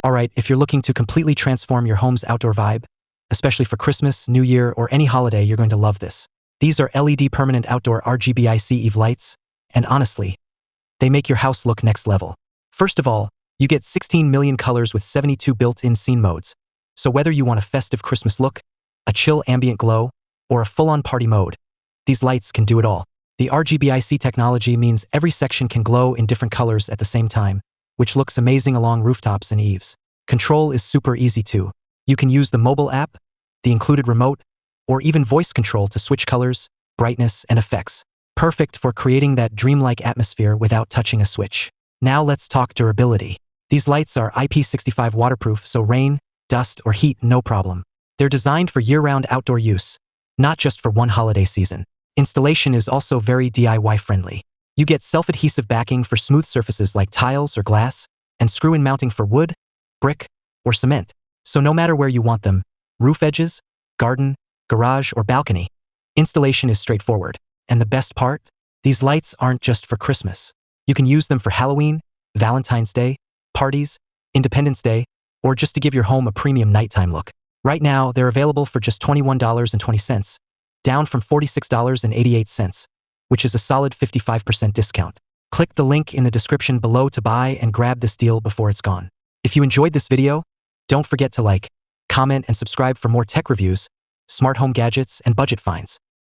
Alright, if you're looking to completely transform your home's outdoor vibe, especially for Christmas, New Year, or any holiday, you're going to love this. These are LED permanent outdoor RGBIC Eave lights, and honestly, they make your house look next level. First of all, you get 16 million colors with 72 built-in scene modes. So whether you want a festive Christmas look, a chill ambient glow, or a full-on party mode, these lights can do it all. The RGBIC technology means every section can glow in different colors at the same time, which looks amazing along rooftops and eaves. Control is super easy too. You can use the mobile app, the included remote, or even voice control to switch colors, brightness, and effects. Perfect for creating that dreamlike atmosphere without touching a switch. Now let's talk durability. These lights are IP65 waterproof, so rain, dust, or heat, no problem. They're designed for year-round outdoor use, not just for one holiday season. Installation is also very DIY friendly. You get self-adhesive backing for smooth surfaces like tiles or glass, and screw-in mounting for wood, brick, or cement. So no matter where you want them, roof edges, garden, garage, or balcony, installation is straightforward. And the best part? These lights aren't just for Christmas. You can use them for Halloween, Valentine's Day, parties, Independence Day, or just to give your home a premium nighttime look. Right now, they're available for just $21.20, down from $46.88, which is a solid 55% discount. Click the link in the description below to buy and grab this deal before it's gone. If you enjoyed this video, don't forget to like, comment, and subscribe for more tech reviews, smart home gadgets, and budget finds.